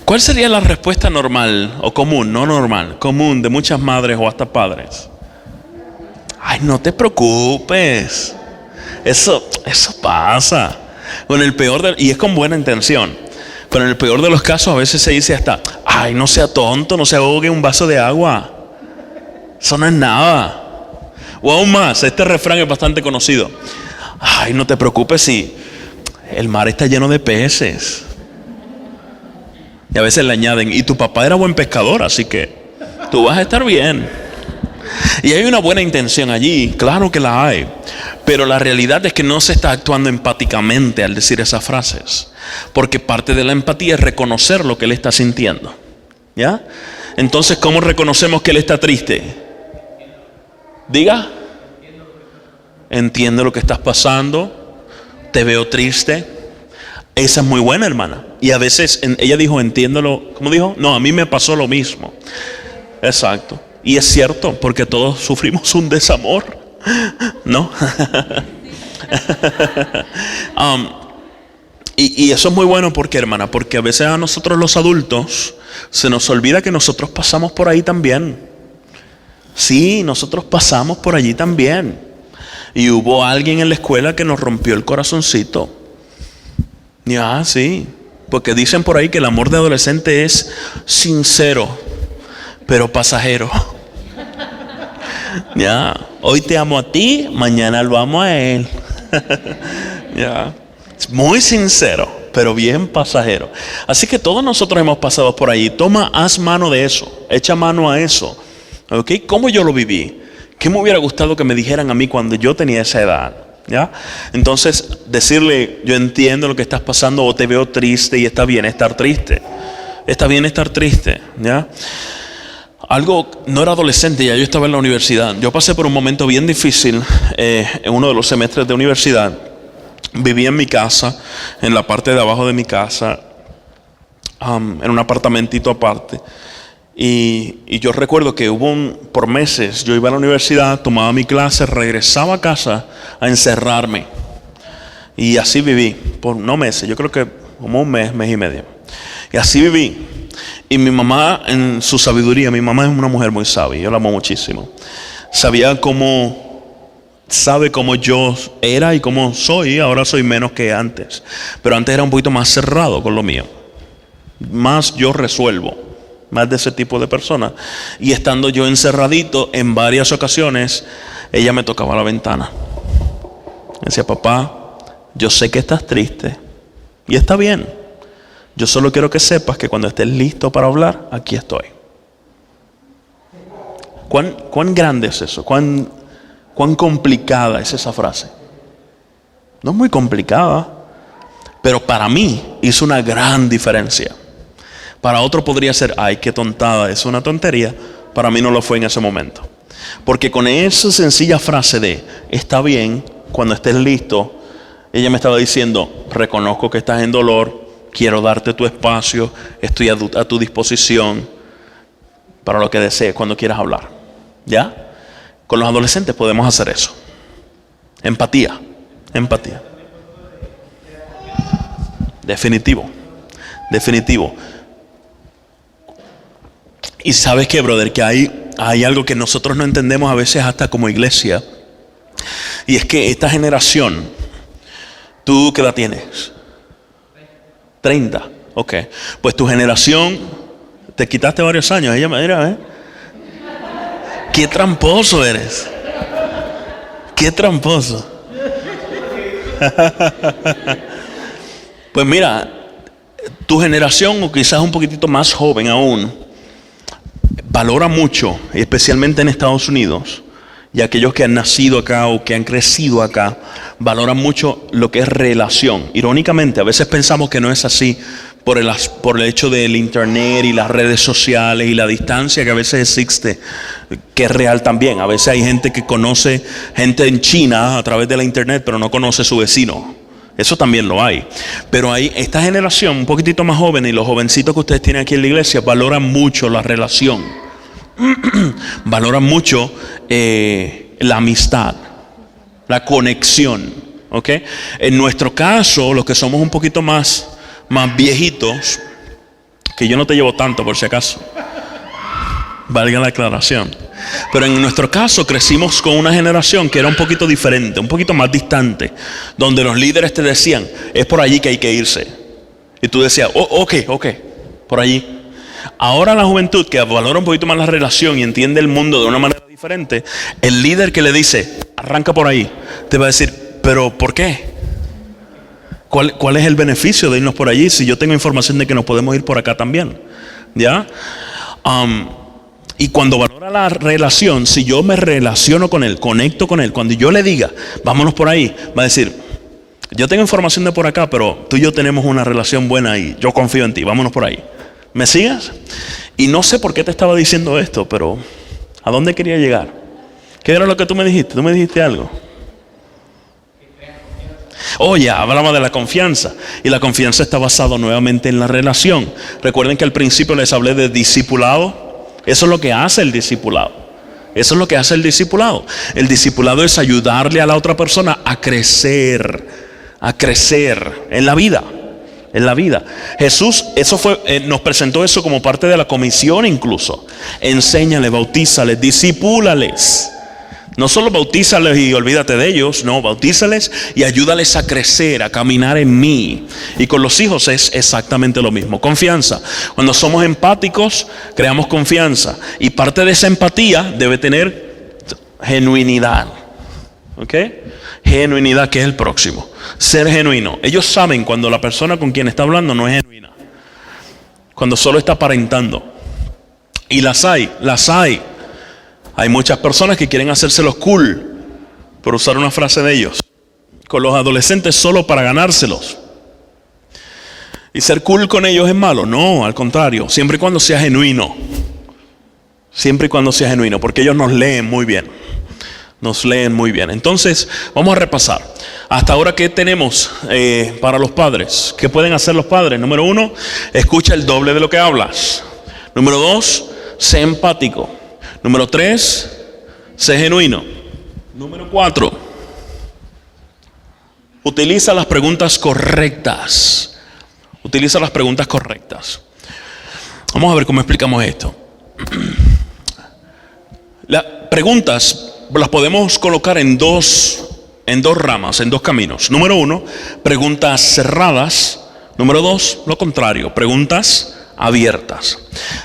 ¿Cuál sería la respuesta normal o común, no normal, común de muchas madres o hasta padres? Ay, no te preocupes. Eso pasa. Y es con buena intención. Pero en el peor de los casos a veces se dice hasta: ay, no sea tonto, no se ahogue en un vaso de agua. Eso no es nada. O aún más, este refrán es bastante conocido: ay, no te preocupes si el mar está lleno de peces. Y a veces le añaden: y tu papá era buen pescador, así que tú vas a estar bien. Y hay una buena intención allí, claro que la hay, pero la realidad es que no se está actuando empáticamente al decir esas frases, porque parte de la empatía es reconocer lo que él está sintiendo. ¿Ya? Entonces, ¿cómo reconocemos que él está triste? Diga: entiendo lo que estás pasando, te veo triste. Esa es muy buena, hermana. Y a veces ella dijo: entiéndolo. ¿Cómo dijo? No, a mí me pasó lo mismo. Exacto. Y es cierto, porque todos sufrimos un desamor, ¿no? Y eso es muy bueno, porque hermana, porque a veces a nosotros los adultos se nos olvida que nosotros pasamos por ahí también. Sí, nosotros pasamos por allí también. Y hubo alguien en la escuela que nos rompió el corazoncito. Ya, sí. Porque dicen por ahí que el amor de adolescente es sincero, pero pasajero. Ya, hoy te amo a ti, mañana lo amo a él. Ya, es muy sincero, pero bien pasajero. Así que todos nosotros hemos pasado por ahí. Haz mano de eso, echa mano a eso. ¿Ok? ¿Cómo yo lo viví? ¿Qué me hubiera gustado que me dijeran a mí cuando yo tenía esa edad? ¿Ya? Entonces, decirle, yo entiendo lo que estás pasando, o te veo triste, y está bien estar triste. Está bien estar triste, ¿ya? No era adolescente, ya yo estaba en la universidad. Yo pasé por un momento bien difícil en uno de los semestres de universidad. Vivía en mi casa, en la parte de abajo de mi casa, en un apartamentito aparte. Y yo recuerdo que por meses, yo iba a la universidad, tomaba mi clase, regresaba a casa a encerrarme. Y así viví, por no meses, yo creo que como un mes y medio. Y así viví. Y mi mamá, en su sabiduría, mi mamá es una mujer muy sabia, yo la amo muchísimo. Sabe cómo yo era y cómo soy. Ahora soy menos que antes, pero antes era un poquito más cerrado con lo mío. Más yo resuelvo, más de ese tipo de persona. Y estando yo encerradito, en varias ocasiones ella me tocaba la ventana. Me decía, papá, yo sé que estás triste y está bien. Yo solo quiero que sepas que cuando estés listo para hablar, aquí estoy. ¿Cuán grande es eso? ¿Cuán complicada es esa frase? No es muy complicada, pero para mí hizo una gran diferencia. Para otro podría ser, ay, qué tontada, es una tontería. Para mí no lo fue en ese momento. Porque con esa sencilla frase de, está bien, cuando estés listo, ella me estaba diciendo, reconozco que estás en dolor, quiero darte tu espacio, estoy a tu disposición para lo que desees cuando quieras hablar. ¿Ya? Con los adolescentes podemos hacer eso. Empatía. Definitivo. Y sabes qué, brother, que hay algo que nosotros no entendemos a veces hasta como iglesia. Y es que esta generación, ¿tú qué edad tienes? 30, ok. Pues tu generación, te quitaste varios años. Ella me dirá, qué tramposo eres. Qué tramposo. Pues mira, tu generación, o quizás un poquitito más joven aún, valora mucho, especialmente en Estados Unidos, y aquellos que han nacido acá o que han crecido acá, valoran mucho lo que es relación. Irónicamente, a veces pensamos que no es así por el hecho del internet y las redes sociales y la distancia que a veces existe, que es real también. A veces hay gente que conoce gente en China a través de la internet, pero no conoce a su vecino. Eso también lo hay. Pero hay esta generación un poquitito más joven, y los jovencitos que ustedes tienen aquí en la iglesia valoran mucho la relación. Valoran mucho la amistad, la conexión, ¿ok? En nuestro caso, los que somos un poquito más viejitos, que yo no te llevo tanto por si acaso, valga la aclaración, pero en nuestro caso crecimos con una generación que era un poquito diferente, un poquito más distante, donde los líderes te decían, es por allí que hay que irse, y tú decías, ok, por allí. Ahora la juventud, que valora un poquito más la relación y entiende el mundo de una manera diferente, el líder que le dice, arranca por ahí, te va a decir, pero ¿por qué? ¿Cuál es el beneficio de irnos por allí si yo tengo información de que nos podemos ir por acá también? ¿Ya? Y cuando valora la relación, si yo me relaciono con él, conecto con él, cuando yo le diga, vámonos por ahí, va a decir, yo tengo información de por acá, pero tú y yo tenemos una relación buena y yo confío en ti, vámonos por ahí. ¿Me sigas? Y no sé por qué te estaba diciendo esto, pero ¿a dónde quería llegar? ¿Qué era lo que tú me dijiste? ¿Tú me dijiste algo? Hablaba de la confianza. Y la confianza está basada nuevamente en la relación. Recuerden que al principio les hablé de discipulado. Eso es lo que hace el discipulado. El discipulado es ayudarle a la otra persona a crecer en la vida. en la vida. Jesús, nos presentó eso como parte de la comisión incluso. Enséñale, bautízales, discipúlales. No solo bautízales y olvídate de ellos, no, bautízales y ayúdales a crecer, a caminar en mí. Y con los hijos es exactamente lo mismo. Confianza. Cuando somos empáticos, creamos confianza. Y parte de esa empatía debe tener genuinidad. ¿Ok? Genuinidad, que es el próximo. Ser genuino. Ellos saben cuando la persona con quien está hablando no es genuina. Cuando solo está aparentando. Y las hay. Hay muchas personas que quieren hacerse los cool, por usar una frase de ellos, con los adolescentes solo para ganárselos. ¿Y ser cool con ellos es malo? No, al contrario, siempre y cuando sea genuino. Siempre y cuando sea genuino, porque ellos nos leen muy bien. Entonces, vamos a repasar. Hasta ahora, ¿qué tenemos para los padres? ¿Qué pueden hacer los padres? Número 1, escucha el doble de lo que hablas. Número 2, sé empático. Número 3, sé genuino. Número 4, utiliza las preguntas correctas. Vamos a ver cómo explicamos esto. Las preguntas las podemos colocar en dos ramas, en dos caminos. Número 1, preguntas cerradas. Número 2, lo contrario, preguntas abiertas.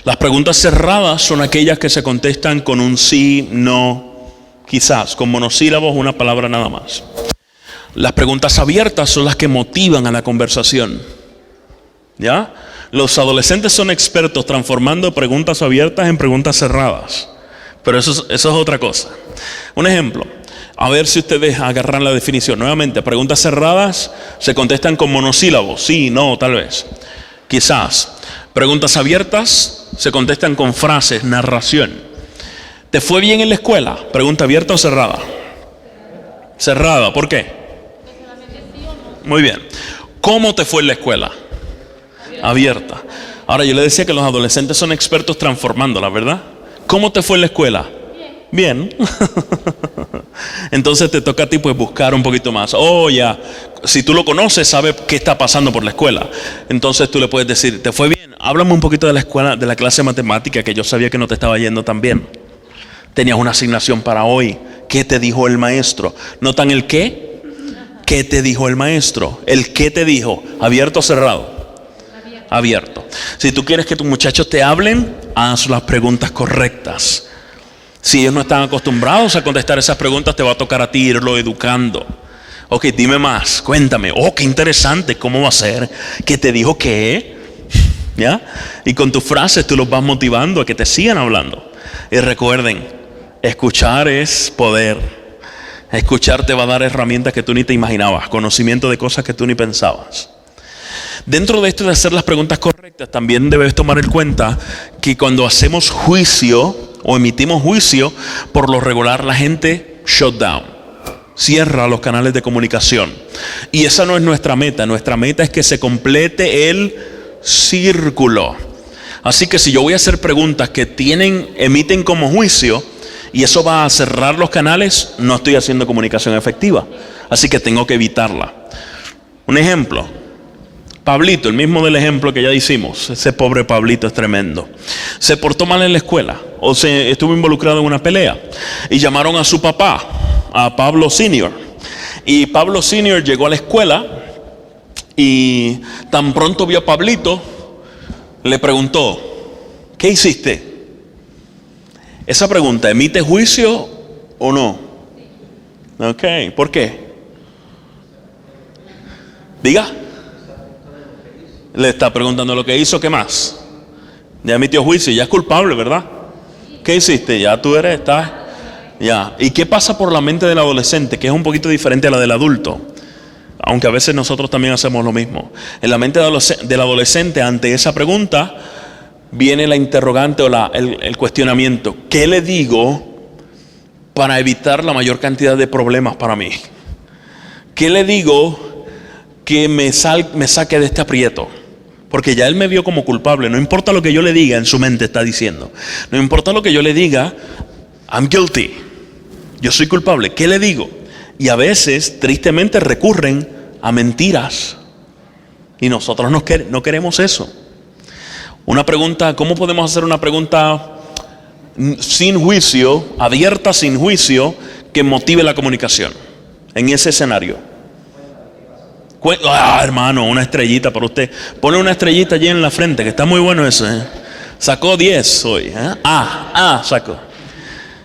Las preguntas cerradas son aquellas que se contestan con un sí, no, quizás, con monosílabos, una palabra nada más. Las preguntas abiertas son las que motivan a la conversación. ¿Ya? Los adolescentes son expertos transformando preguntas abiertas en preguntas cerradas. Pero eso es otra cosa. Un ejemplo. A ver si ustedes agarran la definición. Nuevamente, preguntas cerradas se contestan con monosílabos. Sí, no, tal vez. Quizás. Preguntas abiertas se contestan con frases, narración. ¿Te fue bien en la escuela? ¿Pregunta abierta o cerrada? Cerrada, ¿por qué? Muy bien. ¿Cómo te fue en la escuela? Abierta. Ahora, yo le decía que los adolescentes son expertos transformándola, ¿verdad? ¿Cómo te fue en la escuela? Bien. Entonces te toca a ti pues buscar un poquito más. Ya, si tú lo conoces, sabes qué está pasando por la escuela. Entonces tú le puedes decir, ¿te fue bien? Háblame un poquito de la escuela, de la clase de matemática, que yo sabía que no te estaba yendo tan bien. Tenías una asignación para hoy. ¿Qué te dijo el maestro? ¿Notan el qué? ¿Qué te dijo el maestro? ¿El qué te dijo? ¿Abierto o cerrado? Abierto. Si tú quieres que tus muchachos te hablen, haz las preguntas correctas. Si ellos no están acostumbrados a contestar esas preguntas, te va a tocar a ti irlo educando. Ok, dime más, cuéntame. Qué interesante, ¿cómo va a ser? ¿Qué te dijo qué? ¿Ya? Y con tus frases tú los vas motivando a que te sigan hablando. Y recuerden, escuchar es poder. Escuchar te va a dar herramientas que tú ni te imaginabas, conocimiento de cosas que tú ni pensabas. Dentro de esto de hacer las preguntas correctas, también debes tomar en cuenta que cuando hacemos juicio o emitimos juicio, por lo regular la gente shut down, cierra los canales de comunicación. Y esa no es nuestra meta. Nuestra meta es que se complete el círculo. Así que si yo voy a hacer preguntas que emiten como juicio, y eso va a cerrar los canales, no estoy haciendo comunicación efectiva. Así que tengo que evitarla. Un ejemplo. Pablito, el mismo del ejemplo que ya hicimos. Ese pobre Pablito es tremendo. Se portó mal en la escuela o se estuvo involucrado en una pelea y llamaron a su papá, a Pablo Senior. Y Pablo Senior llegó a la escuela y tan pronto vio a Pablito, le preguntó, ¿qué hiciste? Esa pregunta, ¿emite juicio o no? Ok, ¿por qué? Diga. Le está preguntando lo que hizo, ¿qué más? Ya emitió juicio, ya es culpable, ¿verdad? ¿Qué hiciste? Ya tú estás. Ya. ¿Y qué pasa por la mente del adolescente? Que es un poquito diferente a la del adulto. Aunque a veces nosotros también hacemos lo mismo. En la mente del adolescente, ante esa pregunta, viene la interrogante o el cuestionamiento. ¿Qué le digo para evitar la mayor cantidad de problemas para mí? ¿Qué le digo que me saque de este aprieto? Porque ya él me vio como culpable. No importa lo que yo le diga, en su mente está diciendo. No importa lo que yo le diga, I'm guilty. Yo soy culpable. ¿Qué le digo? Y a veces, tristemente, recurren a mentiras. Y nosotros no queremos eso. Una pregunta, ¿cómo podemos hacer una pregunta sin juicio, abierta sin juicio, que motive la comunicación en ese escenario? Hermano, una estrellita para usted. Pone una estrellita allí en la frente, que está muy bueno eso, ¿eh? Sacó 10 hoy, ¿eh? Sacó.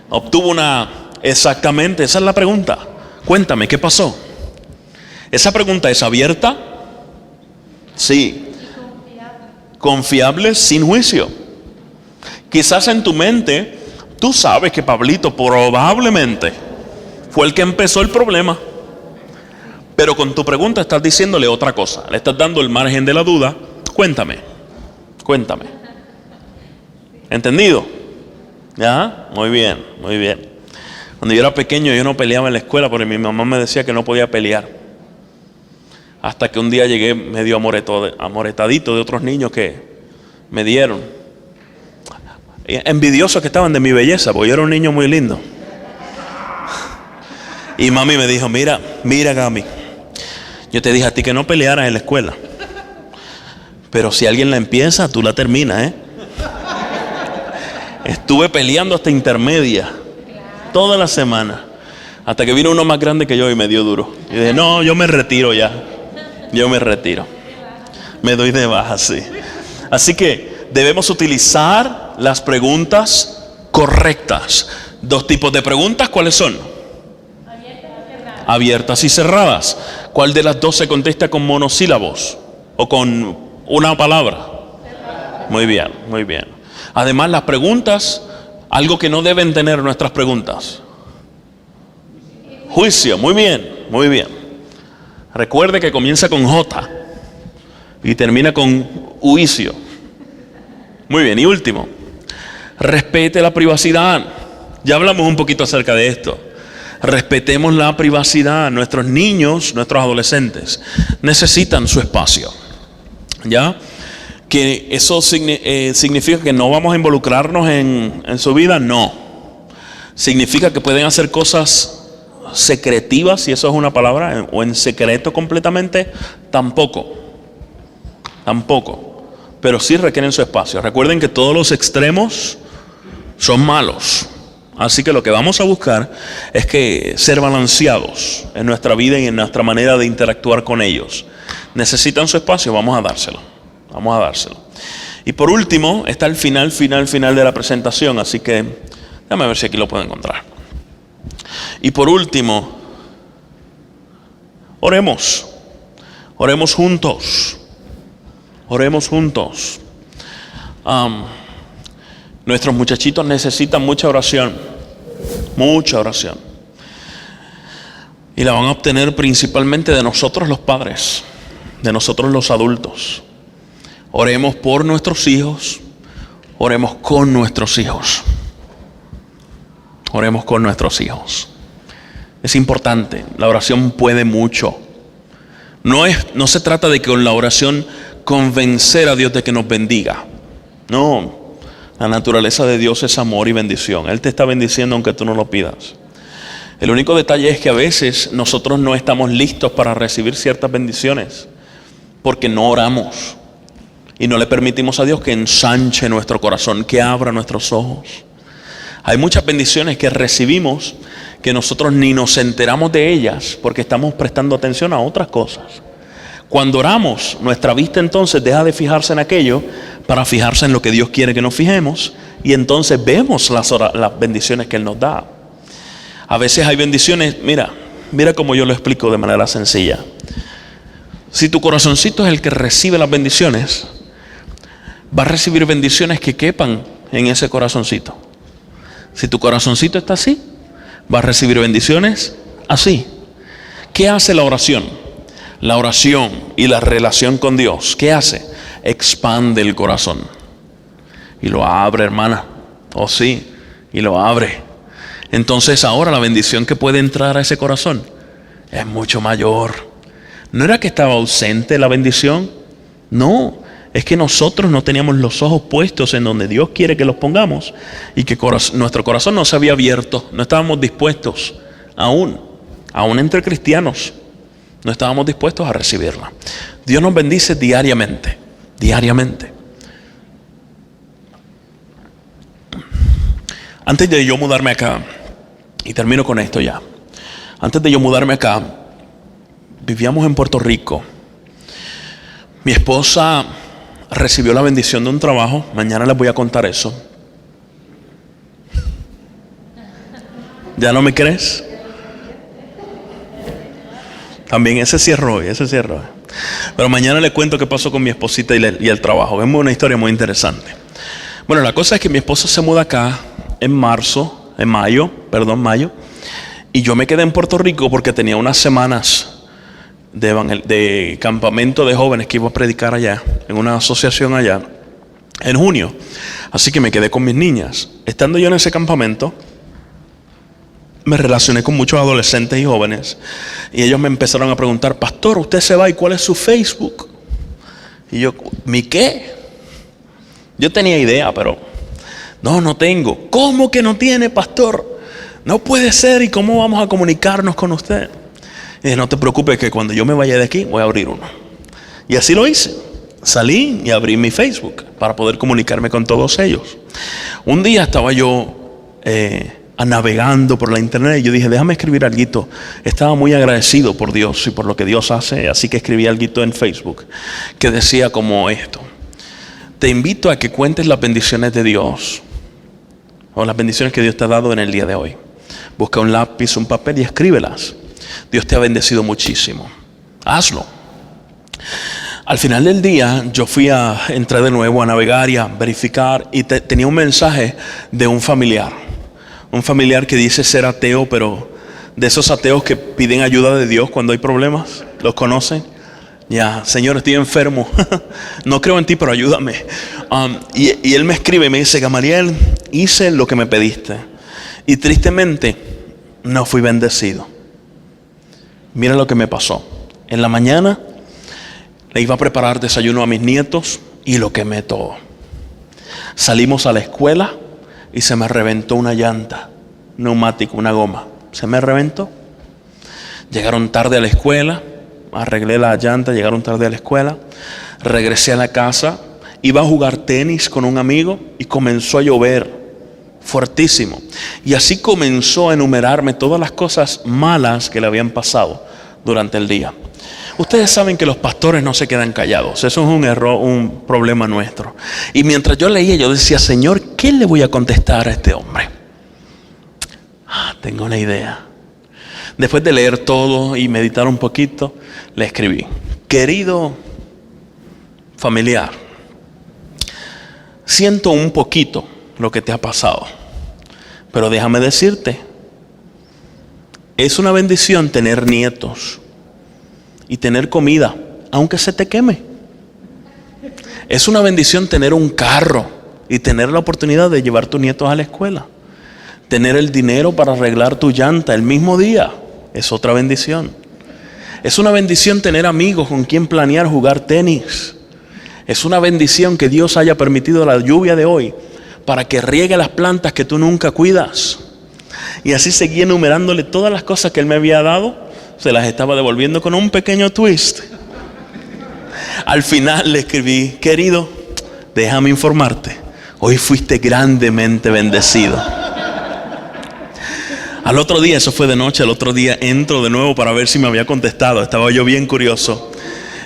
Obtuvo una... Exactamente, esa es la pregunta. Cuéntame, ¿qué pasó? ¿Esa pregunta es abierta? Sí. Confiable, sin juicio. Quizás en tu mente, tú sabes que Pablito probablemente fue el que empezó el problema. Pero con tu pregunta estás diciéndole otra cosa. Le estás dando el margen de la duda. Cuéntame. ¿Entendido? ¿Ya? Muy bien. Cuando yo era pequeño yo no peleaba en la escuela porque mi mamá me decía que no podía pelear. Hasta que un día llegué medio amoretadito de otros niños que me dieron. Envidiosos que estaban de mi belleza, porque yo era un niño muy lindo. Y mami me dijo, mira Gami, yo te dije a ti que no pelearas en la escuela. Pero si alguien la empieza, tú la terminas, ¿eh? Estuve peleando hasta intermedia toda la semana, hasta que vino uno más grande que yo y me dio duro. Y dije, no, yo me retiro ya. Me doy de baja, sí. Así que debemos utilizar las preguntas correctas. 2 tipos de preguntas, ¿cuáles son? Abiertas y cerradas. ¿Cuál de las dos se contesta con monosílabos o con una palabra? Muy bien. Además, las preguntas, algo que no deben tener nuestras preguntas: juicio. Muy bien. Recuerde que comienza con J y termina con juicio. Muy bien. Y último, respete la privacidad. Ya hablamos un poquito acerca de esto. Respetemos la privacidad. Nuestros niños, nuestros adolescentes necesitan su espacio. ¿Ya? ¿Que eso significa que no vamos a involucrarnos en su vida? No. ¿Significa que pueden hacer cosas secretivas, si eso es una palabra, o en secreto completamente? Tampoco. Pero sí requieren su espacio. Recuerden que todos los extremos son malos. Así que lo que vamos a buscar es que ser balanceados en nuestra vida y en nuestra manera de interactuar con ellos. Necesitan su espacio, vamos a dárselo. Y por último, está el final de la presentación, así que déjame ver si aquí lo puedo encontrar. Y por último, oremos juntos. Nuestros muchachitos necesitan mucha oración. Y la van a obtener principalmente de nosotros los padres, de nosotros los adultos. Oremos por nuestros hijos, oremos con nuestros hijos. Es importante, la oración puede mucho. No se trata de que con la oración convencer a Dios de que nos bendiga. No, la naturaleza de Dios es amor y bendición. Él te está bendiciendo aunque tú no lo pidas. El único detalle es que a veces nosotros no estamos listos para recibir ciertas bendiciones porque no oramos y no le permitimos a Dios que ensanche nuestro corazón, que abra nuestros ojos. Hay muchas bendiciones que recibimos que nosotros ni nos enteramos de ellas porque estamos prestando atención a otras cosas. Cuando oramos, nuestra vista entonces deja de fijarse en aquello para fijarse en lo que Dios quiere que nos fijemos, y entonces vemos las bendiciones que Él nos da. A veces hay bendiciones, mira cómo yo lo explico de manera sencilla. Si tu corazoncito es el que recibe las bendiciones, va a recibir bendiciones que quepan en ese corazoncito. Si tu corazoncito está así, va a recibir bendiciones así. ¿Qué hace la oración? La oración y la relación con Dios, ¿qué hace? Expande el corazón y lo abre, hermana. Oh sí, y lo abre. Entonces ahora la bendición que puede entrar a ese corazón es mucho mayor. ¿No era que estaba ausente la bendición? No, es que nosotros no teníamos los ojos puestos en donde Dios quiere que los pongamos, y que nuestro corazón no se había abierto, no estábamos dispuestos aún entre cristianos. No estábamos dispuestos a recibirla. Dios nos bendice diariamente, diariamente. Antes de yo mudarme acá, y termino con esto ya. Antes de yo mudarme acá, vivíamos en Puerto Rico. Mi esposa recibió la bendición de un trabajo. Mañana les voy a contar eso. ¿Ya no me crees? También ese cierro hoy. Pero mañana les cuento qué pasó con mi esposita y el trabajo. Es una historia muy interesante. Bueno, la cosa es que mi esposa se muda acá en mayo. Y yo me quedé en Puerto Rico porque tenía unas semanas de campamento de jóvenes que iba a predicar allá, en una asociación allá, en junio. Así que me quedé con mis niñas. Estando yo en ese campamento, me relacioné con muchos adolescentes y jóvenes. Y ellos me empezaron a preguntar: pastor, ¿usted se va y cuál es su Facebook? Y yo, ¿mi qué? Yo tenía idea, pero no tengo. ¿Cómo que no tiene, pastor? No puede ser. ¿Y cómo vamos a comunicarnos con usted? Y dije: no te preocupes, que cuando yo me vaya de aquí voy a abrir uno. Y así lo hice. Salí y abrí mi Facebook para poder comunicarme con todos ellos. Un día estaba yo navegando por la internet y yo dije: déjame escribir algo. Estaba muy agradecido por Dios y por lo que Dios hace, así que escribí algo en Facebook que decía como esto: te invito a que cuentes las bendiciones de Dios, o las bendiciones que Dios te ha dado en el día de hoy. Busca un lápiz, un papel y escríbelas. Dios te ha bendecido muchísimo. Hazlo. Al final del día yo entré de nuevo a navegar y a verificar, y tenía un mensaje de un familiar que dice ser ateo, pero de esos ateos que piden ayuda de Dios cuando hay problemas. ¿Los conocen? Ya, Señor, estoy enfermo. No creo en ti, pero ayúdame. Y él me escribe y me dice: Gamaliel, hice lo que me pediste y tristemente no fui bendecido. Mira lo que me pasó. En la mañana le iba a preparar desayuno a mis nietos y lo quemé todo. Salimos a la escuela y se me reventó una llanta, neumático, una goma. Se me reventó. Llegaron tarde a la escuela, arreglé la llanta, llegaron tarde a la escuela. Regresé a la casa, iba a jugar tenis con un amigo y comenzó a llover fuertísimo. Y así comenzó a enumerarme todas las cosas malas que le habían pasado durante el día. Ustedes saben que los pastores no se quedan callados. Eso es un error, un problema nuestro. Y mientras yo leía, yo decía: Señor, ¿qué le voy a contestar a este hombre? Tengo una idea. Después de leer todo y meditar un poquito, le escribí: querido familiar, siento un poquito lo que te ha pasado, pero déjame decirte, es una bendición tener nietos y tener comida, aunque se te queme. Es una bendición tener un carro y tener la oportunidad de llevar tus nietos a la escuela. Tener el dinero para arreglar tu llanta el mismo día es otra bendición. Es una bendición tener amigos con quien planear jugar tenis. Es una bendición que Dios haya permitido la lluvia de hoy para que riegue las plantas que tú nunca cuidas. Y así seguí enumerándole todas las cosas que Él me había dado. Se las estaba devolviendo con un pequeño twist. Al final le escribí: querido, déjame informarte, hoy fuiste grandemente bendecido. Al otro día, eso fue de noche, al otro día entro de nuevo para ver si me había contestado. Estaba yo bien curioso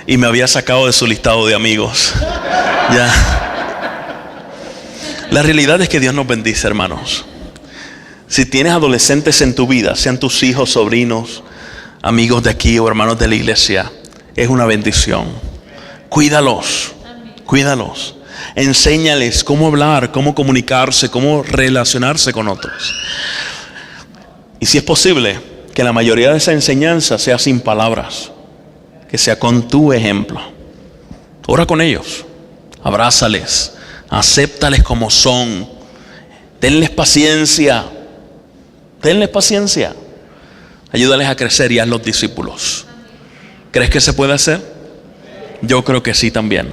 y me había sacado de su listado de amigos. Ya. La realidad es que Dios nos bendice, hermanos. Si tienes adolescentes en tu vida, sean tus hijos, sobrinos, amigos de aquí o hermanos de la iglesia, es una bendición. Cuídalos. Enséñales cómo hablar, cómo comunicarse, cómo relacionarse con otros. Y si es posible, que la mayoría de esa enseñanza sea sin palabras, que sea con tu ejemplo. Ora con ellos, abrázales, acéptales como son, tenles paciencia, ayúdales a crecer y hazlos discípulos. ¿Crees que se puede hacer? Yo creo que sí también.